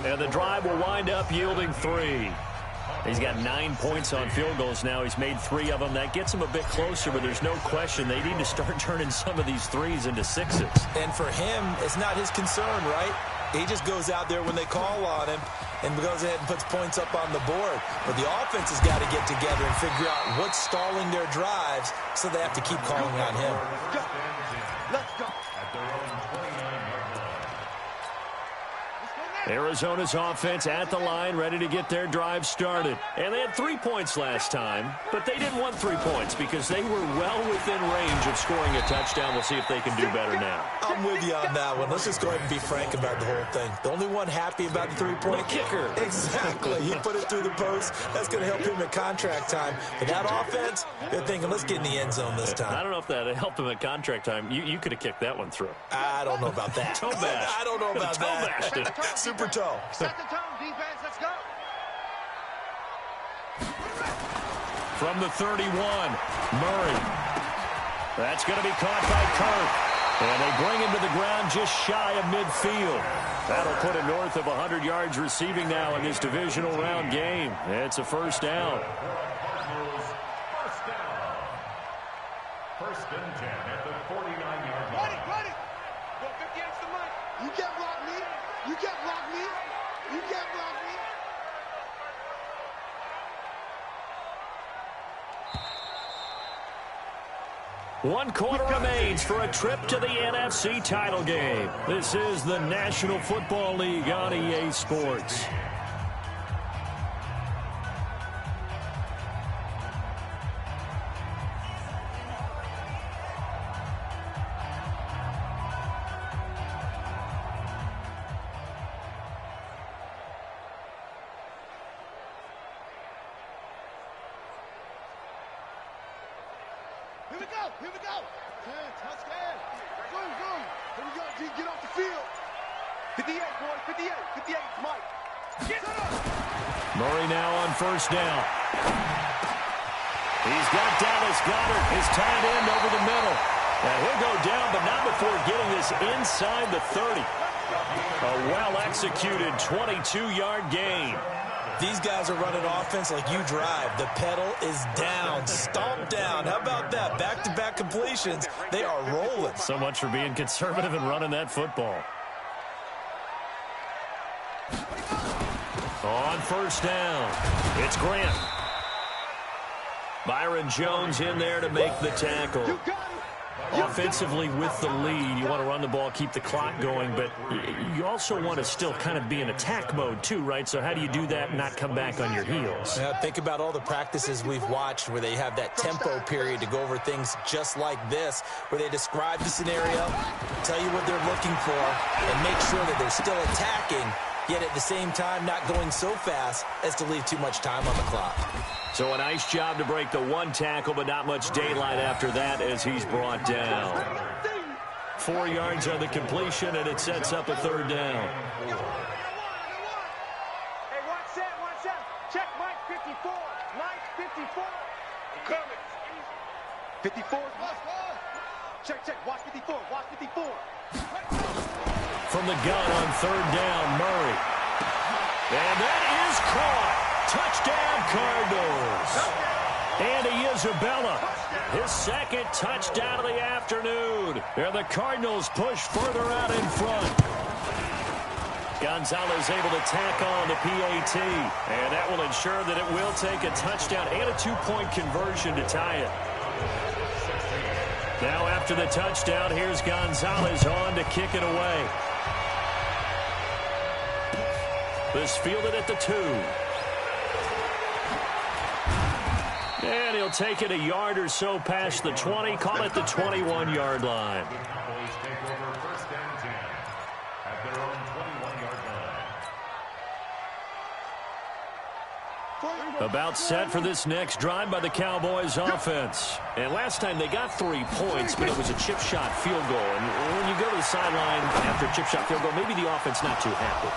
Speaker 1: and the drive will wind up yielding 3. He's got 9 points on field goals now. He's made 3 of them. That gets him a bit closer, but there's no question they need to start turning some of these 3s into 6s.
Speaker 3: And for him, it's not his concern, right? He just goes out there when they call on him and goes ahead and puts points up on the board. But the offense has got to get together and figure out what's stalling their drives, so they have to keep calling on him.
Speaker 2: Let's go.
Speaker 1: Arizona's offense at the line, ready to get their drive started. And they had 3 points last time, but they didn't want 3 points because they were well within range of scoring a touchdown. We'll see if they can do better now.
Speaker 3: I'm with you on that one. Let's just go ahead and be frank about the whole thing. The only one happy about the 3-point
Speaker 1: kicker.
Speaker 3: Exactly. He put it through the post. That's going to help him at contract time. But that offense, they're thinking, let's get in the end zone this time.
Speaker 1: I don't know if that helped him at contract time. You could have kicked that one through.
Speaker 3: I don't know about that.
Speaker 1: Toe bash.
Speaker 3: I don't know about
Speaker 1: Toe
Speaker 3: that.
Speaker 1: bashed it.
Speaker 3: Super toe.
Speaker 2: Set the tone, defense. Let's go.
Speaker 1: From the 31, Murray. That's going to be caught by Kirk. And they bring him to the ground just shy of midfield. That'll put him north of 100 yards receiving now in this divisional round game. It's a 1st down.
Speaker 4: First and 10 at the 49-yard line.
Speaker 2: Ready. Go 58 to the mic. You can't block me. You can't block me. You can't block me.
Speaker 1: One quarter remains for a trip to the NFC title game. This is the National Football League on EA Sports.
Speaker 2: Here we go. 10, touchdown. Zoom. Here we go, G. Get off the field. 58, boys. 58. 58, Mike. Get up.
Speaker 1: Murray now on 1st down. He's got Dallas Goedert, his tight end, over the middle. And he'll go down, but not before getting this inside the 30. A well-executed 22-yard gain.
Speaker 3: These guys are running offense like you drive. The pedal is down, stomped down. How about that? Back-to-back completions. They are rolling.
Speaker 1: So much for being conservative and running that football. On first down, it's Grant. Byron Jones in there to make the tackle. Offensively with the lead, you want to run the ball, keep the clock going, but you also want to still kind of be in attack mode too, right? So how do you do that and not come back on your heels?
Speaker 3: Yeah, think about all the practices we've watched where they have that tempo period to go over things just like this, where they describe the scenario, tell you what they're looking for, and make sure that they're still attacking, yet at the same time not going so fast as to leave too much time on the clock.
Speaker 1: So a nice job to break the one tackle, but not much daylight after that as he's brought down. 4 yards on the completion, and it sets up a third down.
Speaker 2: Hey, one set. Check Mike 54. Mike 54. Coming. 54. Check. Watch 54. Watch 54.
Speaker 1: From the gun on third down, Murray. And that is caught. Touchdown, Cardinals. Andy Isabella, his second touchdown of the afternoon. And the Cardinals push further out in front. Gonzalez able to tack on the PAT. And that will ensure that it will take a touchdown and a 2-point conversion to tie it. Now after the touchdown, here's Gonzalez on to kick it away. This fielded at the 2. And he'll take it a yard or so past the 20. Call it the 21-yard line.
Speaker 4: Cowboys take over first and 10 at their own 21-yard line.
Speaker 1: About set for this next drive by the Cowboys offense. And last time they got 3 points, but it was a chip shot field goal. And when you go to the sideline after a chip shot field goal, maybe the offense not too happy.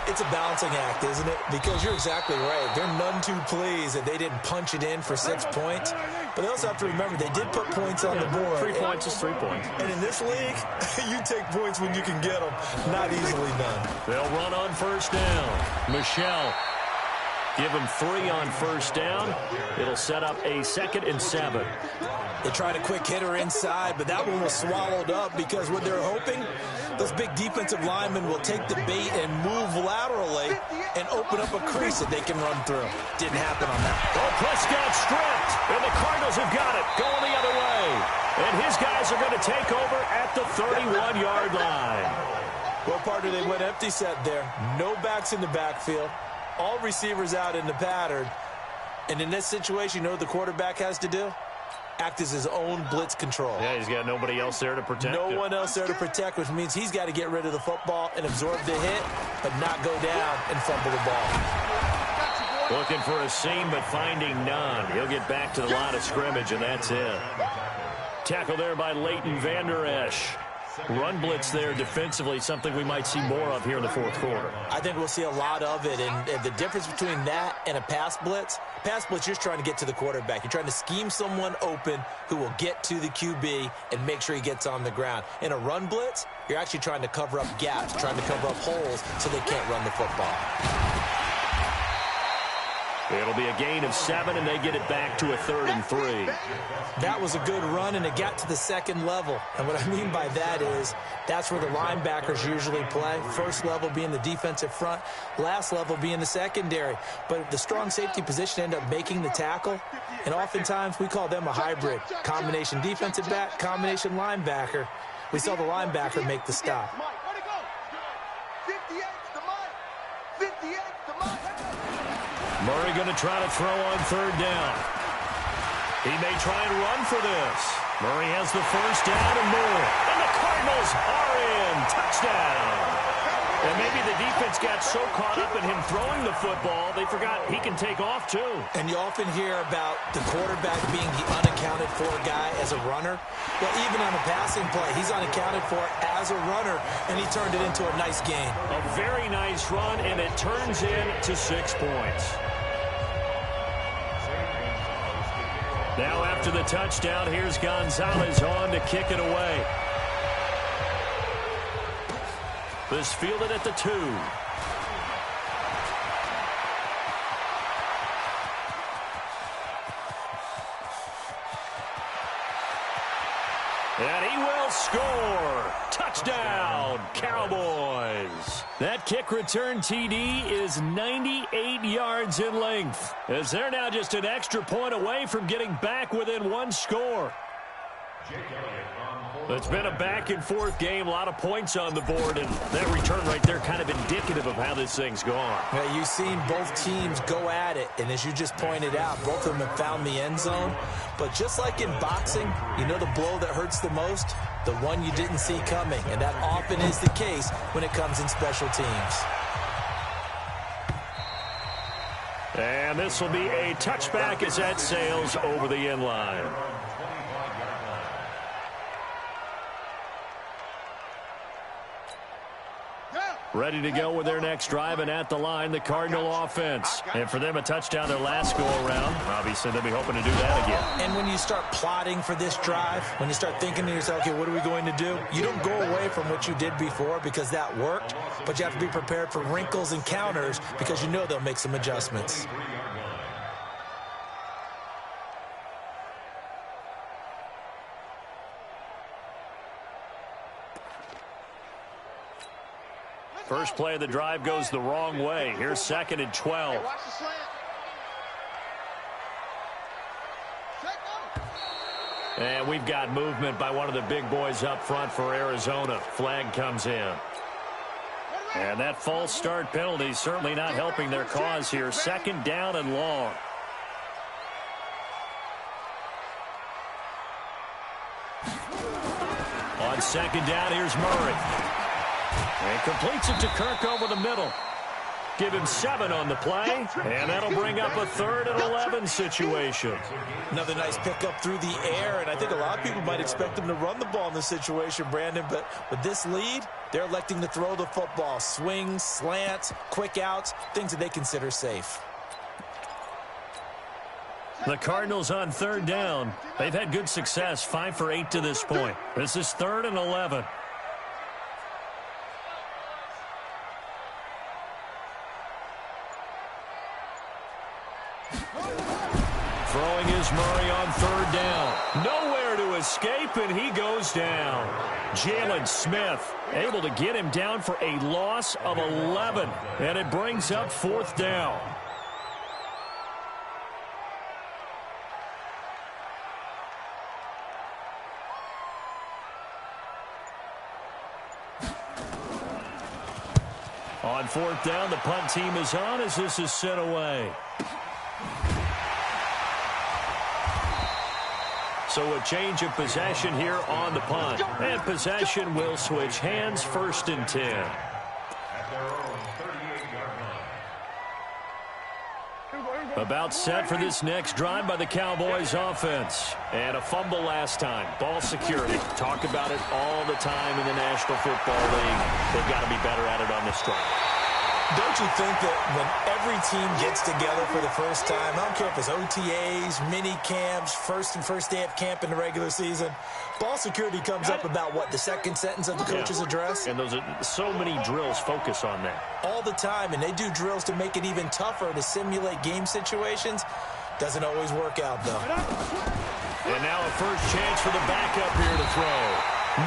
Speaker 3: It's a balancing act, isn't it? Because you're exactly right. They're none too pleased that they didn't punch it in for 6 points. But they also have to remember they did put points on the board.
Speaker 1: 3 points is 3 points.
Speaker 3: And in this league, you take points when you can get them. Not easily done.
Speaker 1: They'll run on first down. Michelle. Give him 3 on first down. It'll set up a 2nd and 7.
Speaker 3: They tried a quick hitter inside, but that one was swallowed up because what they're hoping, those big defensive linemen will take the bait and move laterally and open up a crease that they can run through. Didn't happen on that.
Speaker 1: Oh, Prescott stripped, and the Cardinals have got it, going the other way. And his guys are going to take over at the 31-yard line.
Speaker 3: Well, partner, they went empty set there. No backs in the backfield. All receivers out in the pattern. And in this situation, you know what the quarterback has to do? Act as his own blitz control.
Speaker 1: Yeah, he's got nobody else there to protect him.
Speaker 3: No one else there to protect, which means he's got to get rid of the football and absorb the hit, but not go down and fumble the ball.
Speaker 1: Looking for a seam, but finding none. He'll get back to the line of scrimmage, and that's it. Tackle there by Leighton Vander Esch. Run blitz there defensively, something we might see more of here in the fourth quarter.
Speaker 3: I think we'll see a lot of it, and the difference between that and a pass blitz, you're just trying to get to the quarterback. You're trying to scheme someone open who will get to the QB and make sure he gets on the ground. In a run blitz, you're actually trying to cover up gaps, trying to cover up holes so they can't run the football.
Speaker 1: It'll be a gain of 7, and they get it back to a 3rd and 3.
Speaker 3: That was a good run, and it got to the second level. And what I mean by that is that's where the linebackers usually play. First level being the defensive front, last level being the secondary. But the strong safety position ended up making the tackle, and oftentimes we call them a hybrid. Combination defensive back, combination linebacker. We saw the linebacker make the stop.
Speaker 1: Murray going to try to throw on third down. He may try and run for this. Murray has the first down and more. And the Cardinals are in. Touchdown. And maybe the defense got so caught up in him throwing the football, they forgot he can take off too.
Speaker 3: And you often hear about the quarterback being the unaccounted for guy as a runner. Well, even on a passing play, he's unaccounted for as a runner, and he turned it into a nice gain.
Speaker 1: A very nice run, and it turns into 6 points. Now after the touchdown, here's Gonzalez on to kick it away. This fielded at the 2. And he will score. Touchdown, Cowboys. That kick return TD is 98 yards in length, as they're now just an extra point away from getting back within one score. It's been a back-and-forth game, a lot of points on the board, and that return right there kind of indicative of how this thing's gone.
Speaker 3: Yeah, you've seen both teams go at it, and as you just pointed out, both of them have found the end zone. But just like in boxing, you know the blow that hurts the most? The one you didn't see coming, and that often is the case when it comes in special teams.
Speaker 1: And this will be a touchback as that sails over the end line. Ready to go with their next drive, and at the line, the Cardinal offense. And for them, a touchdown their last go-around. Obviously, they'll be hoping to do that again.
Speaker 3: And when you start plotting for this drive, when you start thinking to yourself, okay, what are we going to do? You don't go away from what you did before because that worked, but you have to be prepared for wrinkles and counters because you know they'll make some adjustments.
Speaker 1: First play of the drive goes the wrong way. Here's 2nd and 12. And we've got movement by one of the big boys up front for Arizona. Flag comes in. And that false start penalty certainly not helping their cause here. 2nd down and long. On 2nd down, here's Murray. And completes it to Kirk over the middle. Give him 7 on the play, and that'll bring up a 3rd and 11 situation.
Speaker 3: Another nice pickup through the air, and I think a lot of people might expect them to run the ball in this situation, Brandon, but with this lead, they're electing to throw the football. Swings, slants, quick outs, things that they consider safe.
Speaker 1: The Cardinals on 3rd down. They've had good success, 5 for 8 to this point. This is 3rd and 11. Throwing is Murray on 3rd down. Nowhere to escape, and he goes down. Jalen Smith able to get him down for a loss of 11, and it brings up 4th down. On 4th down, the punt team is on as this is sent away. So a change of possession here on the punt. And possession will switch hands, 1st and 10. About set for this next drive by the Cowboys offense. And a fumble last time. Ball security. Talk about it all the time in the National Football League. They've got to be better at it on this drive.
Speaker 3: Don't you think that when every team gets together for the first time, I don't care if it's OTAs, mini camps, first day of camp in the regular season, ball security comes up about, what, the 2nd sentence of the coach's address?
Speaker 1: And those are so many drills focus on that.
Speaker 3: All the time, and they do drills to make it even tougher to simulate game situations. Doesn't always work out, though.
Speaker 1: And now a first chance for the backup here to throw.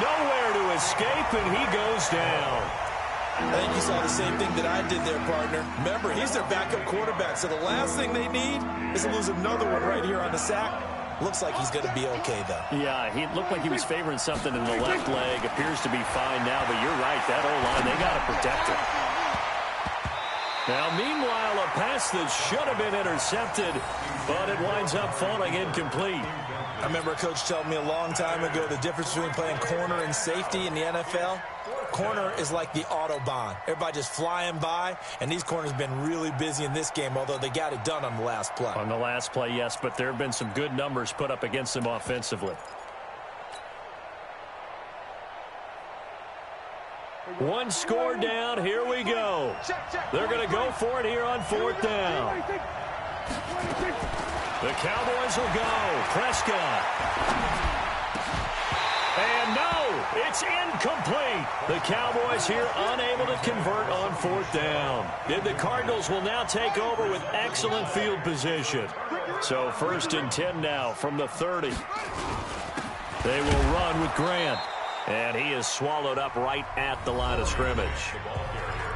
Speaker 1: Nowhere to escape, and he goes down.
Speaker 3: I think you saw the same thing that I did there, partner. Remember, he's their backup quarterback, so the last thing they need is to lose another one right here on the sack. Looks like he's going to be okay, though.
Speaker 1: Yeah, he looked like he was favoring something in the left leg. Appears to be fine now, but you're right. That O-line, they got to protect him. Now, meanwhile, a pass that should have been intercepted, but it winds up falling incomplete.
Speaker 3: I remember a coach telling me a long time ago the difference between playing corner and safety in the NFL. Corner is like the Autobahn. Everybody just flying by, and these corners have been really busy in this game, although they got it done on the last play.
Speaker 1: On the last play, yes, but there have been some good numbers put up against them offensively. One score down. Here we go. They're going to go for it here on 4th down. The Cowboys will go. Prescott. And no, it's incomplete. The Cowboys here unable to convert on 4th down. And the Cardinals will now take over with excellent field position. So 1st and 10 now from the 30. They will run with Grant. And he is swallowed up right at the line of scrimmage.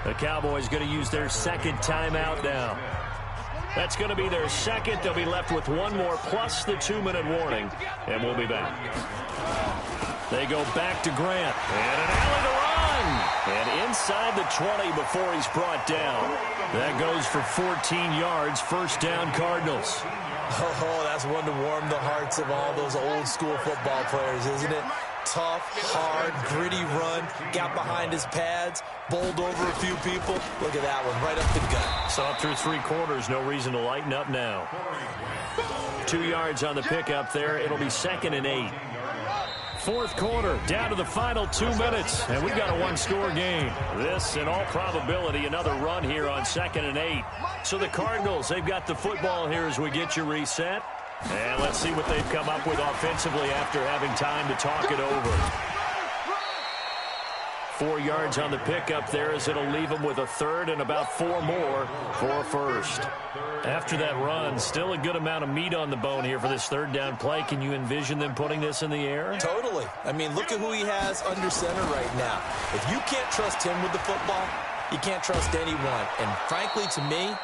Speaker 1: The Cowboys going to use their second timeout now. That's going to be their second. They'll be left with one more plus the 2-minute warning, and we'll be back. They go back to Grant, and an alley to run. And inside the 20 before he's brought down. That goes for 14 yards, first down Cardinals.
Speaker 3: Oh, that's one to warm the hearts of all those old school football players, isn't it? Tough, hard, gritty run, got behind his pads, bowled over a few people. Look at that one, right up the gut.
Speaker 1: Saw through 3 quarters, no reason to lighten up now. 2 yards on the pickup there. It'll be 2nd and 8. Fourth quarter, down to the final 2 minutes, and we've got a one-score game. This, in all probability, another run here on 2nd and 8. So the Cardinals, they've got the football here as we get you reset. And let's see what they've come up with offensively after having time to talk it over. 4 yards on the pickup there as it'll leave them with a third and about 4 more for a first. After that run, still a good amount of meat on the bone here for this third down play. Can you envision them putting this in the air?
Speaker 3: Totally. I mean, look at who he has under center right now. If you can't trust him with the football, you can't trust anyone. And frankly, to me,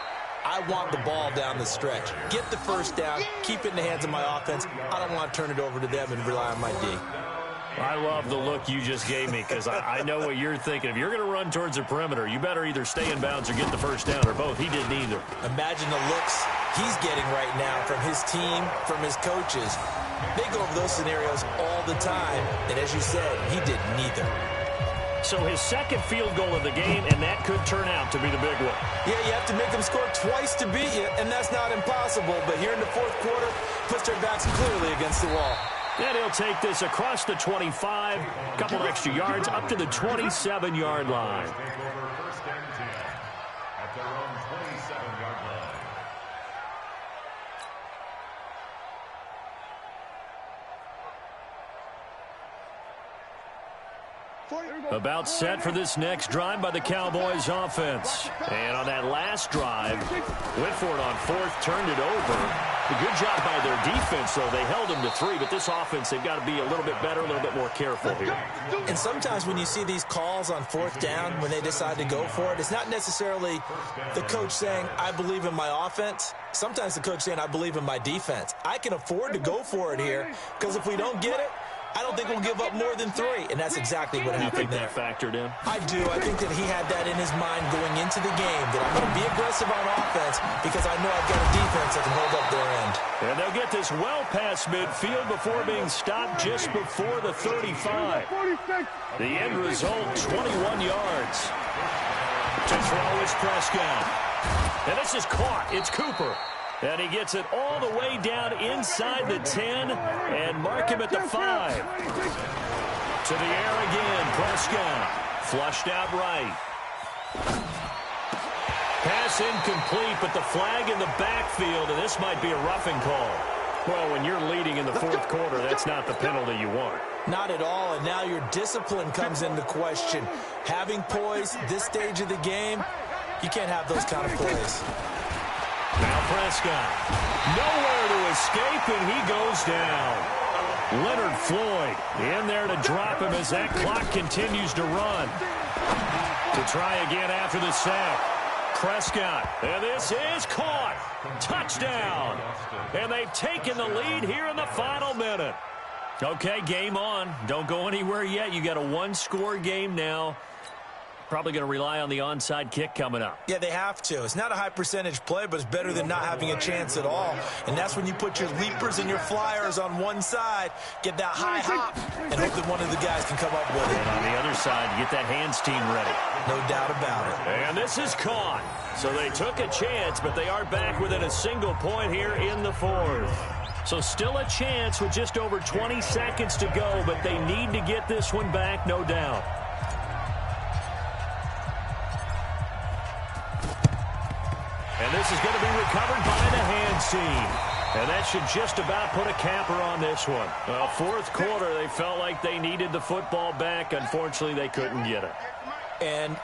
Speaker 3: I want the ball down the stretch. Get the first down, keep it in the hands of my offense. I don't want to turn it over to them and rely on my D.
Speaker 1: I love the look you just gave me because I know what you're thinking. If you're going to run towards the perimeter, you better either stay in bounds or get the first down, or both. He did neither.
Speaker 3: Imagine the looks he's getting right now from his team, from his coaches. They go over those scenarios all the time, and as you said, he did neither.
Speaker 1: So his second field goal of the game, and that could turn out to be the big one.
Speaker 3: Yeah, you have to make them score twice to beat you, and that's not impossible. But here in the fourth quarter, puts their backs clearly against the wall.
Speaker 1: And he'll take this across the 25, a couple extra yards, up to the 27-yard line.
Speaker 4: First and 10 at their own 27-yard line.
Speaker 1: About set for this next drive by the Cowboys offense. And on that last drive, went for it on fourth, turned it over. A good job by their defense, though. They held them to 3, but this offense, they've got to be a little bit better, a little bit more careful here.
Speaker 3: And sometimes when you see these calls on fourth down, when they decide to go for it, it's not necessarily the coach saying, I believe in my offense. Sometimes the coach saying, I believe in my defense. I can afford to go for it here, because if we don't get it, I don't think we'll give up more than 3, and that's exactly what happened there.
Speaker 1: You think that factored in?
Speaker 3: I do. I think that he had that in his mind going into the game, that I'm going to be aggressive on offense because I know I've got a defense that can hold up their end.
Speaker 1: And they'll get this well past midfield before being stopped just before the 35. The end result, 21 yards. To throw is Prescott. And this is caught. It's Cooper. And he gets it all the way down inside the 10 and mark him at the 5. To the air again, Prescott. Flushed out right. Pass incomplete, but the flag in the backfield, and this might be a roughing call. Well, when you're leading in the fourth quarter, that's not the penalty you want.
Speaker 3: Not at all, and now your discipline comes into question. Having poise this stage of the game, you can't have those kind of plays.
Speaker 1: Now Prescott, nowhere to escape, and he goes down. Leonard Floyd in there to drop him as that clock continues to run. To try again after the sack. Prescott, and this is caught. Touchdown. And they've taken the lead here in the final minute. Okay, game on. Don't go anywhere yet. You got a one-score game now. Probably going to rely on the onside kick coming up.
Speaker 3: Yeah, they have to. It's not a high percentage play, but it's better than not having a chance at all. And that's when you put your leapers and your flyers on one side, get that high hop, and hope that one of the guys can come up with it.
Speaker 1: And on the other side, you get that hands team ready.
Speaker 3: No doubt about it.
Speaker 1: And this is caught. So they took a chance, but they are back within a single point here in the fourth. So still a chance with just over 20 seconds to go, but they need to get this one back, no doubt. And this is going to be recovered by the hands team. And that should just about put a capper on this one. Well, fourth quarter, they felt like they needed the football back. Unfortunately, they couldn't get it.
Speaker 3: And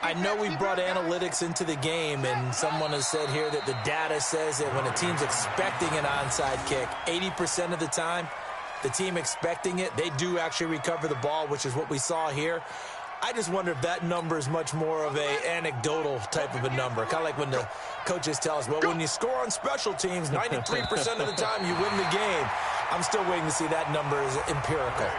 Speaker 3: I know we brought analytics into the game, and someone has said here that the data says that when a team's expecting an onside kick, 80% of the time, the team expecting it, they do actually recover the ball, which is what we saw here. I just wonder if that number is much more of a anecdotal type of a number. Kind of like when the coaches tell us, well, when you score on special teams, 93% of the time you win the game. I'm still waiting to see that number is empirical.